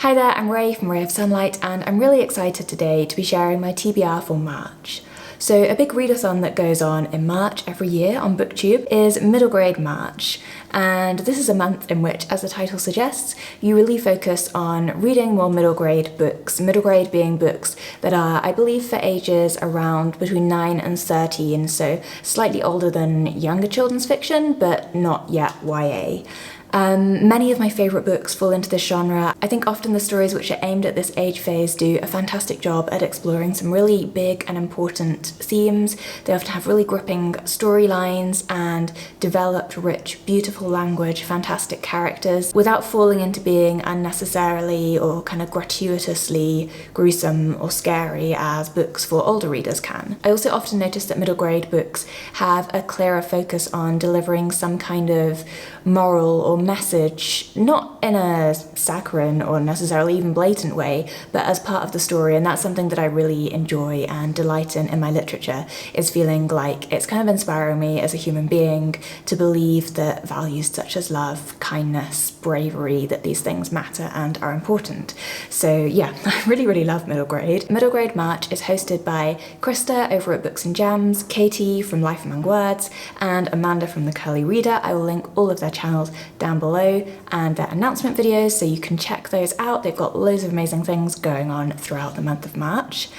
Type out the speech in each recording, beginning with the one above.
Hi there, I'm Ray from Ray of Sunlight, and I'm really excited today to be sharing my TBR for March. So a big readathon that goes on in March every year on BookTube is Middle Grade March, and this is a month in which, as the title suggests, you really focus on reading more middle grade books, middle grade being books that are, I believe, for ages around between 9 and 13, so slightly older than younger children's fiction, but not yet YA. Many of my favourite books fall into this genre. I think often the stories which are aimed at this age phase do a fantastic job at exploring some really big and important themes. They often have really gripping storylines and developed, rich, beautiful language, fantastic characters, without falling into being unnecessarily or kind of gratuitously gruesome or scary as books for older readers can. I also often notice that middle grade books have a clearer focus on delivering some kind of moral or message, not in a saccharine or necessarily even blatant way, but as part of the story, and that's something that I really enjoy and delight in my literature, is feeling like it's kind of inspiring me as a human being to believe that values such as love, kindness, bravery, that these things matter and are important. So yeah, I really love Middle Grade. Middle Grade March is hosted by Krista over at Books and Gems, Katie from Life Among Words, and Amanda from The Curly Reader. I will link all of their channels down below and their announcement videos so you can check those out. They've got loads of amazing things going on throughout the month of March.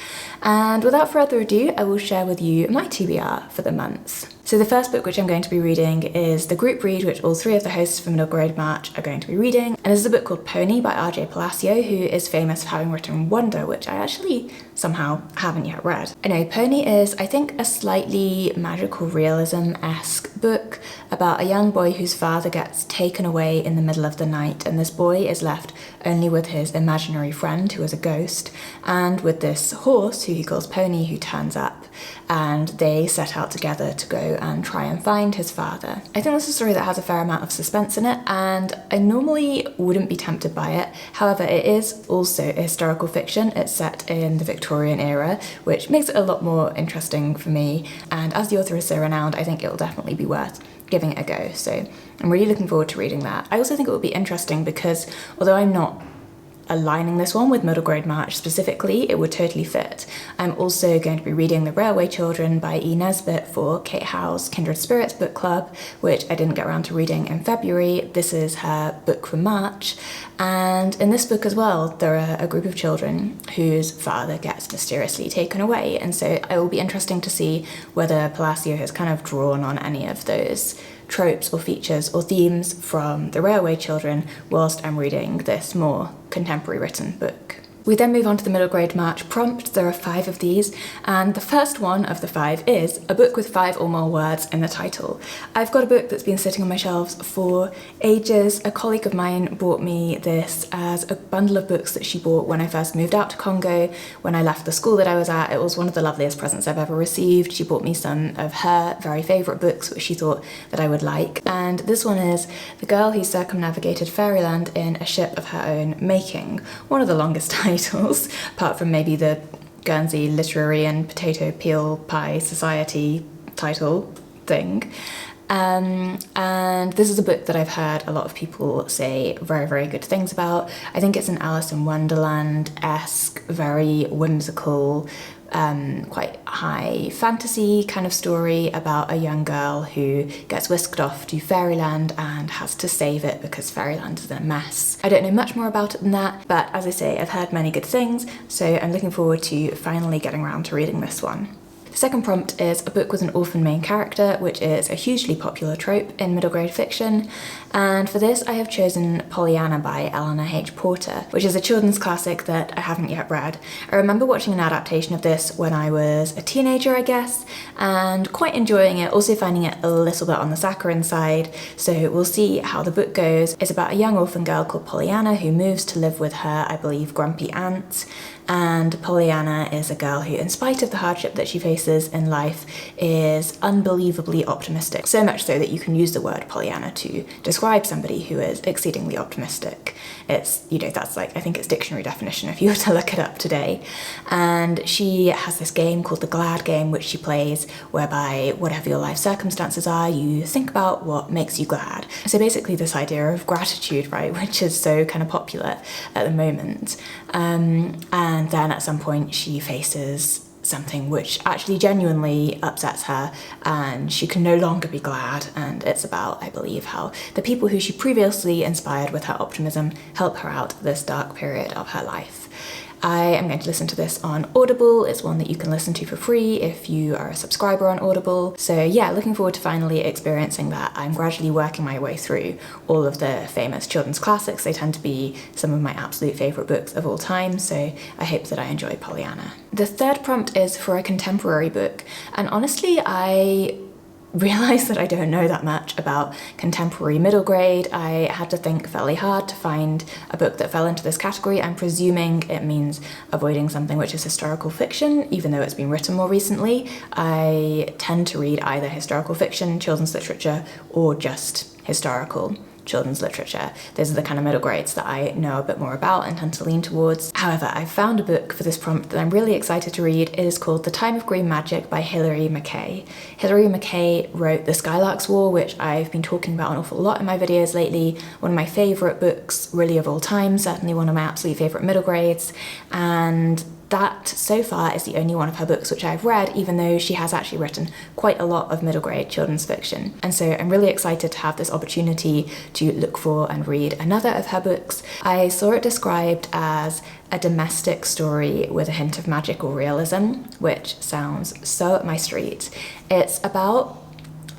And without further ado, I will share with you my TBR for the month. So the first book which I'm going to be reading is the group read which all three of the hosts for Middle Grade March are going to be reading, and this is a book called Pony by R.J. Palacio, who is famous for having written Wonder, which I actually somehow haven't yet read. I know, Pony is, I think, a slightly magical realism-esque book about a young boy whose father gets taken away in the middle of the night, and this boy is left only with his imaginary friend, who is a ghost, and with this horse, who he calls Pony, who turns up, and they set out together to go and try and find his father. I think this is a story that has a fair amount of suspense in it, and I normally wouldn't be tempted by it. However, it is also a historical fiction. It's set in the Victorian era, which makes it a lot more interesting for me, and as the author is so renowned, I think it'll definitely be worth giving it a go. So I'm really looking forward to reading that. I also think it will be interesting because although I'm not aligning this one with Middle Grade March specifically, it would totally fit. I'm also going to be reading The Railway Children by E. Nesbit for Kate Howe's Kindred Spirits book club, which I didn't get around to reading in February. This is her book for March, and in this book as well, there are a group of children whose father gets mysteriously taken away, and so it will be interesting to see whether Palacio has kind of drawn on any of those tropes or features or themes from The Railway Children whilst I'm reading this more contemporary written book. We then move on to the Middle Grade March prompt. There are 5 of these, and the first one of the 5 is a book with 5 or more words in the title. I've got a book that's been sitting on my shelves for ages. A colleague of mine bought me this as a bundle of books that she bought when I first moved out to Congo, when I left the school that I was at. It was one of the loveliest presents I've ever received. She bought me some of her very favourite books which she thought that I would like, and this one is The Girl Who Circumnavigated Fairyland in a Ship of Her Own Making. One of the longest titles, apart from maybe the Guernsey Literary and Potato Peel Pie Society title thing. And this is a book that I've heard a lot of people say very good things about. I think it's an Alice in Wonderland-esque, very whimsical, quite high fantasy kind of story about a young girl who gets whisked off to fairyland and has to save it because fairyland is in a mess. I don't know much more about it than that, but as I say, I've heard many good things, so I'm looking forward to finally getting around to reading this one. The second prompt is a book with an orphan main character, which is a hugely popular trope in middle grade fiction, and for this I have chosen Pollyanna by Eleanor H. Porter, which is a children's classic that I haven't yet read. I remember watching an adaptation of this when I was a teenager, I guess, and quite enjoying it, also finding it a little bit on the saccharine side, so we'll see how the book goes. It's about a young orphan girl called Pollyanna who moves to live with her, I believe, grumpy aunt, and Pollyanna is a girl who, in spite of the hardship that she faces faces in life is unbelievably optimistic. So much so that you can use the word Pollyanna to describe somebody who is exceedingly optimistic. It's, that's like, I think it's dictionary definition if you were to look it up today. And she has this game called the Glad game, which she plays, whereby whatever your life circumstances are, you think about what makes you glad. So basically this idea of gratitude, right, which is so kind of popular at the moment. And then at some point she faces something which actually genuinely upsets her and she can no longer be glad, and it's about, I believe, how the people who she previously inspired with her optimism help her out of this dark period of her life. I am going to listen to this on Audible. It's one that you can listen to for free if you are a subscriber on Audible. So yeah, looking forward to finally experiencing that. I'm gradually working my way through all of the famous children's classics. They tend to be some of my absolute favourite books of all time, so I hope that I enjoy Pollyanna. The third prompt is for a contemporary book, and honestly, I realised that I don't know that much about contemporary middle grade. I had to think fairly hard to find a book that fell into this category. I'm presuming it means avoiding something which is historical fiction, even though it's been written more recently. I tend to read either historical fiction, children's literature, or just historical children's literature. Those are the kind of middle grades that I know a bit more about and tend to lean towards. However, I found a book for this prompt that I'm really excited to read. It is called The Time of Green Magic by Hilary Mackay. Hilary Mackay wrote The Skylark's War, which I've been talking about an awful lot in my videos lately. One of my favourite books really of all time, certainly one of my absolute favourite middle grades, and that so far is the only one of her books which I've read, even though she has actually written quite a lot of middle grade children's fiction. And so I'm really excited to have this opportunity to look for and read another of her books. I saw it described as a domestic story with a hint of magic or realism, which sounds so up my street. It's about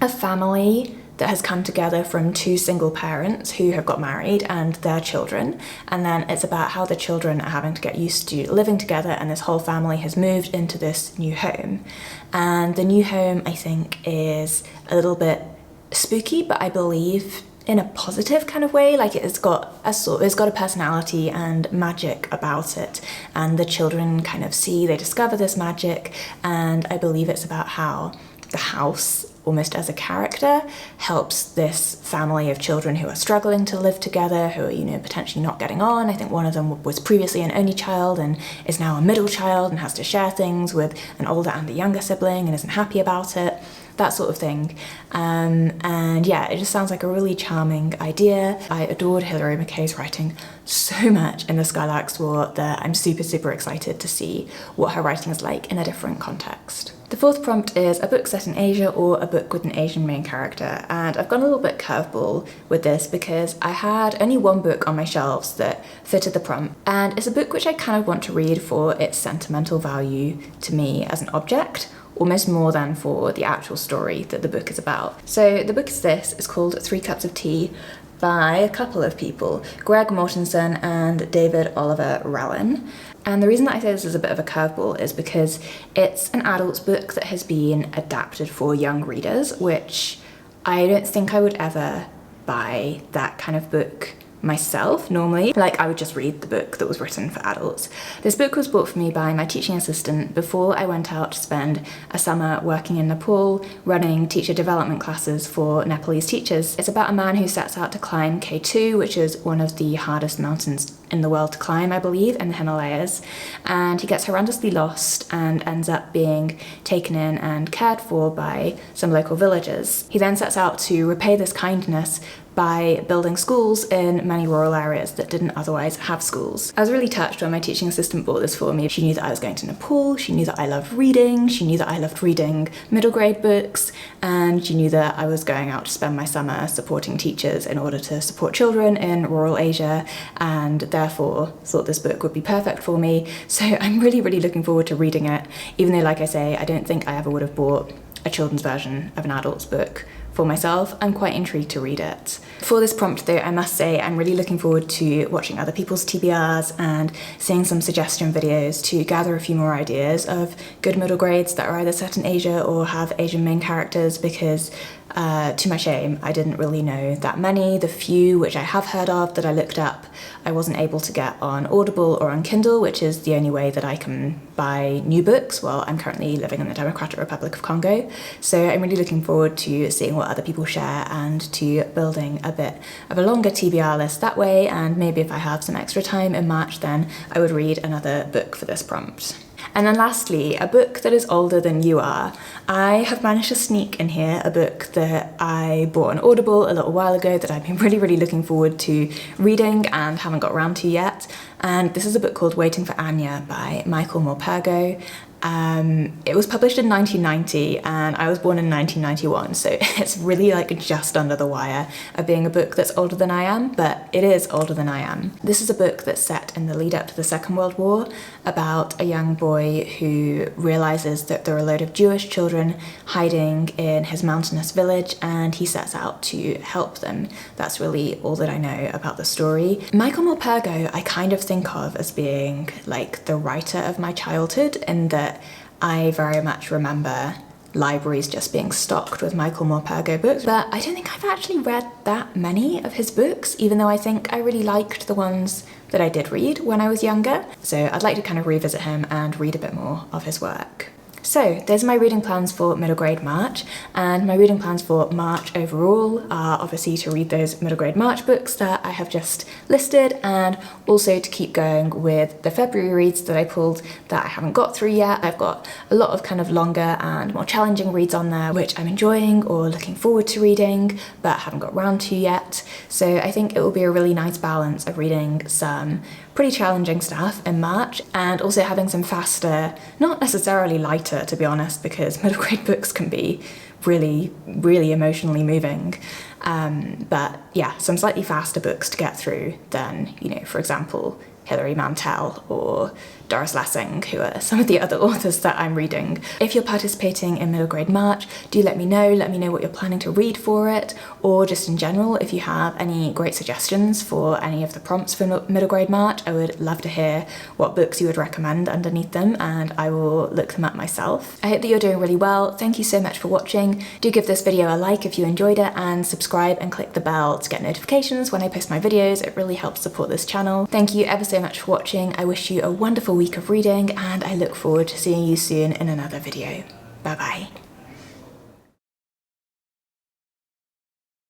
a family that has come together from two single parents who have got married and their children, and then it's about how the children are having to get used to living together, and this whole family has moved into this new home. And the new home, I think, is a little bit spooky, but I believe in a positive kind of way. Like it's got a personality and magic about it, and the children kind of they discover this magic, and I believe it's about how the house, almost as a character, helps this family of children who are struggling to live together, who are, potentially not getting on. I think one of them was previously an only child and is now a middle child and has to share things with an older and a younger sibling and isn't happy about it, that sort of thing. And yeah, it just sounds like a really charming idea. I adored Hilary Mackay's writing so much in The Skylark's War that I'm super, super excited to see what her writing is like in a different context. The fourth prompt is a book set in Asia or a book with an Asian main character, and I've gone a little bit curveball with this because I had only one book on my shelves that fitted the prompt, and it's a book which I kind of want to read for its sentimental value to me as an object, almost more than for the actual story that the book is about. So the book is this. It's called 3 Cups of Tea by a couple of people, Greg Mortensen and David Oliver Rellin. And the reason that I say this is a bit of a curveball is because it's an adult's book that has been adapted for young readers, which I don't think I would ever buy that kind of book myself normally. Like, I would just read the book that was written for adults. This book was bought for me by my teaching assistant before I went out to spend a summer working in Nepal running teacher development classes for Nepalese teachers. It's about a man who sets out to climb K2, which is one of the hardest mountains in the world to climb, I believe, in the Himalayas, and he gets horrendously lost and ends up being taken in and cared for by some local villagers. He then sets out to repay this kindness by building schools in many rural areas that didn't otherwise have schools. I was really touched when my teaching assistant bought this for me. She knew that I was going to Nepal, she knew that I loved reading, she knew that I loved reading middle grade books, and she knew that I was going out to spend my summer supporting teachers in order to support children in rural Asia, and therefore thought this book would be perfect for me. So I'm really, really looking forward to reading it, even though, like I say, I don't think I ever would have bought a children's version of an adult's book for myself. I'm quite intrigued to read it. For this prompt though, I must say I'm really looking forward to watching other people's TBRs and seeing some suggestion videos to gather a few more ideas of good middle grades that are either set in Asia or have Asian main characters, because to my shame, I didn't really know that many. The few which I have heard of that I looked up, I wasn't able to get on Audible or on Kindle, which is the only way that I can buy new books while I'm currently living in the Democratic Republic of Congo. So I'm really looking forward to seeing what other people share and to building a bit of a longer TBR list that way, and maybe if I have some extra time in March, then I would read another book for this prompt. And then lastly, a book that is older than you are. I have managed to sneak in here a book that I bought on Audible a little while ago that I've been really looking forward to reading and haven't got around to yet. And this is a book called Waiting for Anya by Michael Morpurgo. It was published in 1990 and I was born in 1991, so it's really like just under the wire of being a book that's older than I am, but it is older than I am. This is a book that's set in the lead up to the Second World War about a young boy who realizes that there are a load of Jewish children hiding in his mountainous village and he sets out to help them. That's really all that I know about the story. Michael Morpurgo I kind of think of as being like the writer of my childhood, in that I very much remember libraries just being stocked with Michael Morpurgo books, but I don't think I've actually read that many of his books, even though I think I really liked the ones that I did read when I was younger. So I'd like to kind of revisit him and read a bit more of his work. So those are my reading plans for middle grade March, and my reading plans for March overall are obviously to read those middle grade March books that I have just listed, and also to keep going with the February reads that I pulled that I haven't got through yet. I've got a lot of kind of longer and more challenging reads on there which I'm enjoying or looking forward to reading but haven't got round to yet. So I think it will be a really nice balance of reading some pretty challenging stuff in March and also having some faster, not necessarily lighter to be honest, because middle grade books can be really emotionally moving, but yeah, some slightly faster books to get through than, you know, for example, Hilary Mantel or Doris Lessing, who are some of the other authors that I'm reading. If you're participating in middle grade March, do let me know what you're planning to read for it, or just in general, if you have any great suggestions for any of the prompts for middle grade March. I would love to hear what books you would recommend underneath them, and I will look them up myself. I hope that you're doing really well. Thank you so much for watching. Do give this video a like if you enjoyed it, and subscribe and click the bell to get notifications when I post my videos. It really helps support this channel. Thank you ever so much for watching. I wish you a wonderful week of reading, and I look forward to seeing you soon in another video. Bye bye.